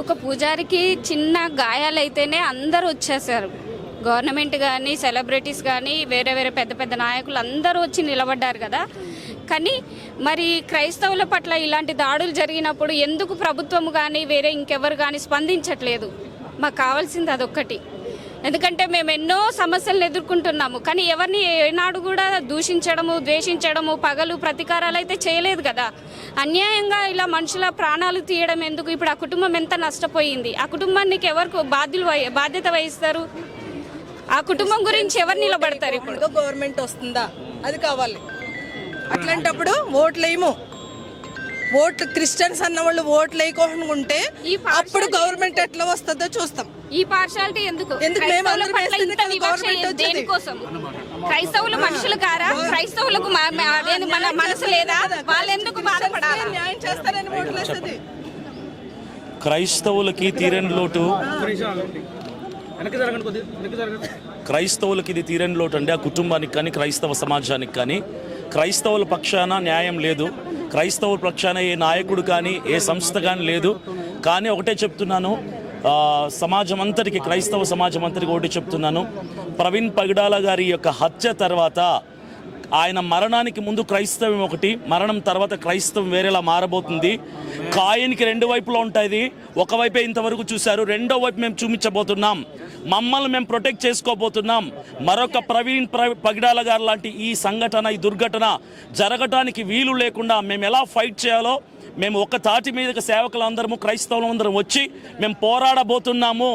ఒక పూజారికి చిన్న గాయాలైతేనే అందరూ వచ్చేసారు. గవర్నమెంట్ కానీ సెలబ్రిటీస్ కానీ వేరే వేరే పెద్ద పెద్ద నాయకులు అందరూ వచ్చి నిలబడ్డారు కదా. కానీ మరి క్రైస్తవుల పట్ల ఇలాంటి దాడులు జరిగినప్పుడు ఎందుకు ప్రభుత్వం కానీ వేరే ఇంకెవరు కానీ స్పందించట్లేదు? మాకు కావాల్సింది అదొక్కటి. ఎందుకంటే మేము ఎన్నో సమస్యలను ఎదుర్కొంటున్నాము, కానీ ఎవరిని ఏనాడు కూడా దూషించడము, ద్వేషించడము, పగలు ప్రతీకారాలు అయితే చేయలేదు కదా. అన్యాయంగా ఇలా మనుషుల ప్రాణాలు తీయడం ఎందుకు? ఇప్పుడు ఆ కుటుంబం ఎంత నష్టపోయింది, ఆ కుటుంబానికి ఎవరు బాధ్యత వహిస్తారు? ఆ కుటుంబం గురించి ఎవరు నిలబడతారు? ఇప్పుడు గవర్నమెంట్ వస్తుందా అది కావాలి. అట్లాంటప్పుడు ఓట్లేమో ఓట్లు క్రిస్టియన్స్ అన్న వాళ్ళు ఓట్లు వేయకుంటే అప్పుడు గవర్నమెంట్ ఎట్లా వస్తుందో చూస్తాం. ఈ పార్షాలిటీ ఎందుకు? దేనికోసం? క్రైస్తవులు మనుషులు కారా? క్రైస్తవులకు మన మనసు లేదా? వాళ్ళు ఎందుకు బాధపడాలి? న్యాయం చేస్తారని ఓట్లు వేస్తుంది. క్రైస్తవులకి తీరని లోటు, క్రైస్తవులకి ఇది తీరని లోటు అండి. ఆ కుటుంబానికి కానీ క్రైస్తవ సమాజానికి కానీ క్రైస్తవుల పక్షాన న్యాయం లేదు. క్రైస్తవుల పక్షాన ఏ నాయకుడు కానీ ఏ సంస్థ కానీ లేదు. కానీ ఒకటే చెప్తున్నాను, సమాజం అంతటికి, క్రైస్తవ సమాజం అంతటికి ఒకటి చెప్తున్నాను, ప్రవీణ్ పగడాల గారి యొక్క హత్య తర్వాత ఆయన మరణానికి ముందు క్రైస్తవం ఒకటి, మరణం తర్వాత క్రైస్తవం వేరేలా మారబోతుంది. కాయిన్కి రెండు వైపులా ఉంటుంది. ఒకవైపే ఇంతవరకు చూశారు, రెండో వైపు మేము చూపించబోతున్నాం. మమ్మల్ని మేము ప్రొటెక్ట్ చేసుకోబోతున్నాం. మరొక ప్రవీణ్ పగడాల గారు లాంటి ఈ సంఘటన, ఈ దుర్ఘటన జరగటానికి వీలు లేకుండా మేము ఎలా ఫైట్ చేయాలో మేము ఒక తాటి మీదకి సేవకులందరము, క్రైస్తవులందరం వచ్చి మేము పోరాడబోతున్నాము.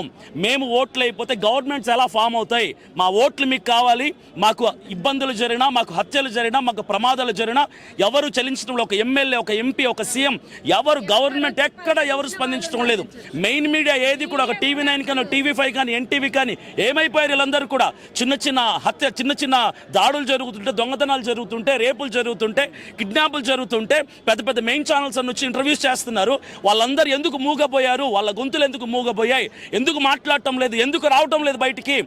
మేము ఓట్లు అయిపోతే గవర్నమెంట్స్ ఎలా ఫామ్ అవుతాయి? మా ఓట్లు మీకు కావాలి. మాకు ఇబ్బందులు జరిగినా, మాకు హత్యలు జరిగినా, మాకు ప్రమాదాలు జరిగినా ఎవరు చెల్లించడం, ఒక ఎమ్మెల్యే, ఒక ఎంపీ, ఒక సీఎం, ఎవరు గవర్నమెంట్ ఎక్కడ ఎవరు స్పందించడం లేదు. మెయిన్ మీడియా ఏది కూడా, ఒక TV9 కానీ, TV5 కానీ, NTV కానీ ఏమైపోయారు వీళ్ళందరూ కూడా? చిన్న చిన్న హత్య, చిన్న చిన్న దాడులు జరుగుతుంటే, దొంగతనాలు జరుగుతుంటే, రేపులు జరుగుతుంటే, కిడ్నాపులు జరుగుతుంటే పెద్ద పెద్ద మెయిన్ ఛానల్స్ వచ్చి ఇంటర్వ్యూస్ చేస్తున్నారు. వాళ్ళందరూ ఎందుకు మూగపోయారు? వాళ్ళ గొంతులు ఎందుకు మూగపోయాయి? ఎందుకు మాట్లాడటం లేదు? ఎందుకు రావటం లేదు బయటికి?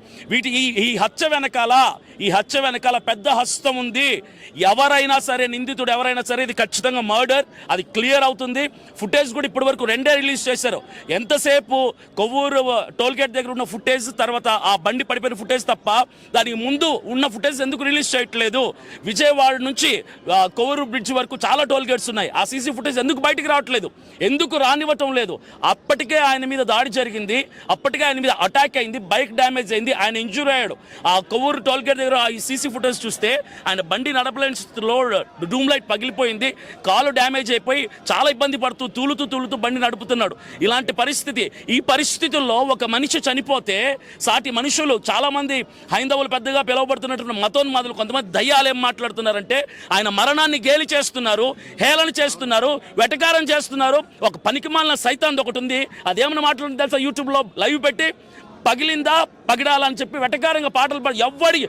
ఈ హత్య వెనకాల పెద్ద హస్తం ఉంది. ఎవరైనా సరే, నిందితుడు ఎవరైనా సరే, ఇది ఖచ్చితంగా మర్డర్, అది క్లియర్ అవుతుంది. ఫుటేజ్ కూడా ఇప్పటి వరకు 2 రిలీజ్ చేశారు. ఎంతసేపు కొవ్వూరు టోల్గేట్ దగ్గర ఉన్న ఫుటేజ్, తర్వాత ఆ బండి పడిపోయిన ఫుటేజ్ తప్ప దానికి ముందు ఉన్న ఫుటేజ్ ఎందుకు రిలీజ్ చేయట్లేదు? విజయవాడ నుంచి కొవ్వూరు బ్రిడ్జ్ వరకు చాలా టోల్గేట్స్ ఉన్నాయి. ఆ సీసీ ఫుటేజ్ ఎందుకు బయటికి రావట్లేదు? ఎందుకు రానివ్వటం లేదు? అప్పటికే ఆయన మీద దాడి జరిగింది, అప్పటికే ఆయన మీద అటాక్ అయింది, బైక్ డ్యామేజ్ అయింది, ఆయన ఇంజూర్ అయ్యాడు. ఆ కొవ్వూరు టోల్గేట్ దగ్గర ఈ సీసీ ఫుటేజ్ చూస్తే ఆయన బండి నడపలేని స్థితిలో డూమ్ లైట్ పగిలిపోయింది, కాలు డ్యామేజ్ అయిపోయి చాలా ఇబ్బంది పడుతూ తూలుతూ బండి నడుపుతున్నాడు. ఇలాంటి పరిస్థితి, ఈ పరిస్థితుల్లో ఒక మనిషి చనిపోతే సాటి మనుషులు, చాలా మంది హైందవులు పెద్దగా పిలువబడుతున్నటువంటి మతోన్మాదులు, కొంతమంది దయ్యాలు ఏం మాట్లాడుతున్నారంటే ఆయన మరణాన్ని గేలి చేస్తున్నారు, హేళన చేస్తున్నారు, వెటకారం చేస్తున్నారు. ఒక పనికిమాలిన సైతాన్ ఒకటి ఉంది, అదేమన్నా మాట్లాడుతుంది తెలుసా? యూట్యూబ్లో లైవ్ పెట్టి పగిలిందా పగిడాలని చెప్పి వెటకారంగా పాటలు పాడి ఎవరి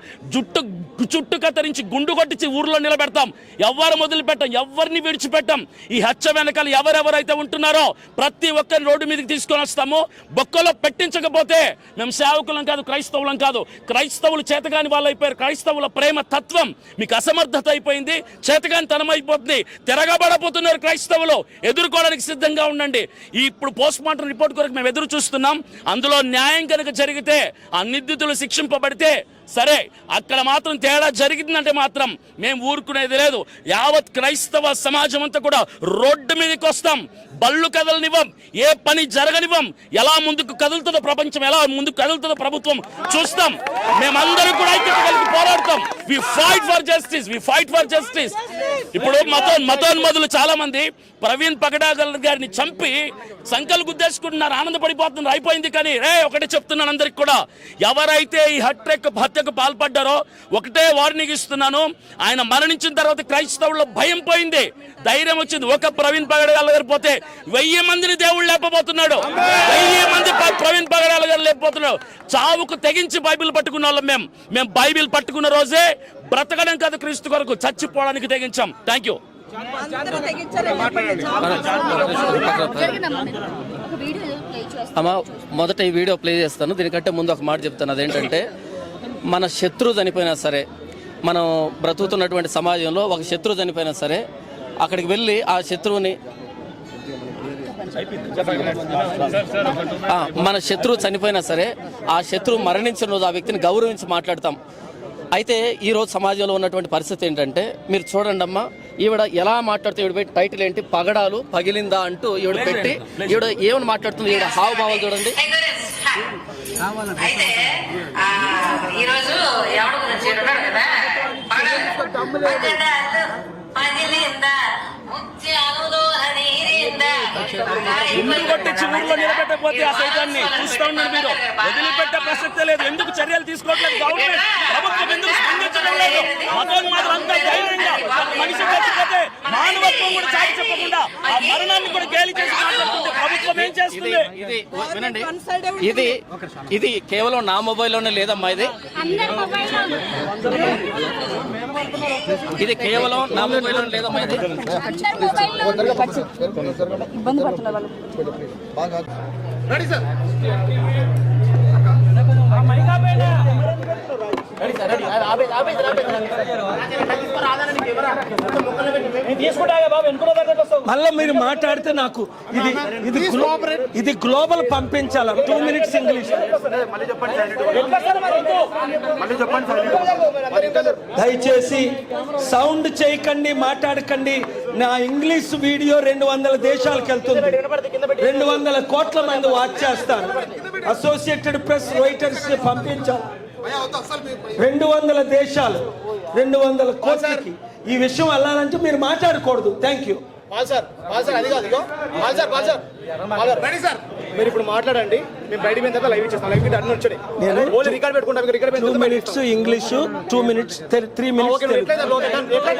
చుట్టు కత్తిరించి గుండు కొట్టించి ఊర్లో నిలబెడతాం. ఎవరు మొదలుపెట్టాం, ఎవరిని విడిచిపెట్టాం. ఈ హత్య వెనకాల ఎవరెవరైతే ఉంటున్నారో ప్రతి ఒక్కరిని రోడ్డు మీదకి తీసుకొని వస్తాము. బొక్కలో పెట్టించకపోతే మేము సేవకులం కాదు, క్రైస్తవులం కాదు. క్రైస్తవులు చేతగాని వాళ్ళు అయిపోయారు. క్రైస్తవుల ప్రేమ తత్వం మీకు అసమర్థత అయిపోయింది, చేతగాని తనం అయిపోతుంది. తిరగబడపోతున్నారు క్రైస్తవులు. ఎదుర్కోవడానికి సిద్ధంగా ఉండండి. ఇప్పుడు పోస్ట్ మార్టం రిపోర్ట్ కొరకు మేము ఎదురు చూస్తున్నాం. అందులో న్యాయం కనుక జరిగితే, ఆ నిందితులు శిక్షింపబడితే సరే, అక్కడ మాత్రం తేడా జరిగిందంటే మాత్రం మేము ఊరుకునేది లేదు. యావత్ క్రైస్తవ సమాజం అంతా కూడా రోడ్డు మీదకి వస్తాం. బళ్ళు కదలనివ్వం, ఏ పని జరగనివ్వం. ఎలా ముందుకు కదులుతుందో ప్రపంచం, ఎలా ముందుకు కదులుతుందో ప్రభుత్వం చూస్తాం. మేమందరం కూడా ఐక్యత కలిగి పోరాడతాం. We fight for justice. ఇప్పుడు మతోన్మదులు చాలా మంది ప్రవీణ్ పగడాల గారిని చంపి సంకలు గుద్దేసుకుంటున్నారు, ఆనందపడిపోతున్నారు. అయిపోయింది. కానీ ఒకటే చెప్తున్నాను అందరికి కూడా, ఎవరైతే ఈ హత్యకు పాల్పడ్డారో ఒకటే వార్నింగ్ ఇస్తున్నాను. ఆయన మరణించిన తర్వాత క్రైస్తవుల్లో భయం పోయింది, ధైర్యం వచ్చింది. ఒక ప్రవీణ్ పగడాల గారు పోతే 1000 మందిని దేవుడు లేపబోతున్నాడు. 1000 మంది ప్రవీణ్ పగడాల గారు లేపబోతున్నాడు. చావుకు తెగించి బైబిల్ పట్టుకున్న వాళ్ళం మేము బైబిల్ పట్టుకున్న రోజే బ్రతకడం కాదు, క్రీస్తు కొరకు చచ్చిపోవడానికి తెగించాం. Thank you. అమ్మా, మొదట ఈ వీడియో ప్లే చేస్తాను. దీనికంటే ముందు ఒక మాట చెప్తాను. అదేంటంటే, మన శత్రువు చనిపోయినా సరే, మనం బ్రతుకుతున్నటువంటి సమాజంలో ఒక శత్రువు చనిపోయినా సరే, అక్కడికి వెళ్ళి ఆ శత్రువుని మన శత్రువు చనిపోయినా సరే ఆ శత్రువు మరణించిన రోజు ఆ వ్యక్తిని గౌరవించి మాట్లాడతాం. అయితే ఈరోజు సమాజంలో ఉన్నటువంటి పరిస్థితి ఏంటంటే మీరు చూడండి అమ్మా, ఈవిడ ఎలా మాట్లాడుతూ ఈవిడ పెట్టి టైటిల్ ఏంటి, పగడాలు పగిలిందా అంటూ ఈవిడ పెట్టి ఈవిడ ఏమని మాట్లాడుతుంది, ఈవిడ హావభావాలు చూడండి. అయితే ఈరోజు ఎవరి గురించి ఉన్నారు కదా, పగిలిందా ఇల్లు కొట్టించి ఊర్లో నిలబెట్టకపోతే ఆ సైతాన్ని చూస్తూ ఉన్నారు మీరు. వదిలిపెట్టే ప్రసక్తే లేదు. ఎందుకు చర్యలు తీసుకోవట్లేదు గవర్నమెంట్? ప్రభుత్వం ఎందుకు స్పందించడం లేదు? మతోన్మాదులు అంతా ధైర్యంగా మనిషి చచ్చిపోతే మానవత్వం కూడా చాటి చెప్పకుండా ఆ మరణాన్ని కూడా గేలి చేసి మాట్లాడుతుంటే ప్రభుత్వం ఏం చేస్తుంది? ఇది వినండి, ఇది కేవలం నా మొబైల్లోనే లేదమ్మా, ఇది కేవలం నా మొబైల్లోనే లేదమ్మా, ఇది ఇబ్బంది పడుతున్నారు వాళ్ళు. మళ్ళీ మీరు మాట్లాడితే నాకు ఇది గ్లోబల్ పంపించాల. 2 minutes English. దయచేసి సౌండ్ చేయకండి, మాట్లాడకండి. నా ఇంగ్లీష్ వీడియో 200 దేశాలకు వెళ్తుంది. 200 కోట్ల మంది వాచ్ చేస్తారు. అసోసియేటెడ్ ప్రెస్, రాయిటర్స్ పంపించాలి. 200 దేశాలు, 200 కోట్లకి ఈ విషయం వెళ్ళాలంటే మీరు మాట్లాడకూడదు. Thank you. మీరు ఇప్పుడు మాట్లాడండి, మేము బయట మీద లైవ్ ఇచ్చేస్తాం. లైవ్ అన్ని వచ్చాయి. నేను రికార్డ్ పెట్టుకుంటాం. 2 minutes ఇంగ్లీషు, 2 minutes 3 minutes.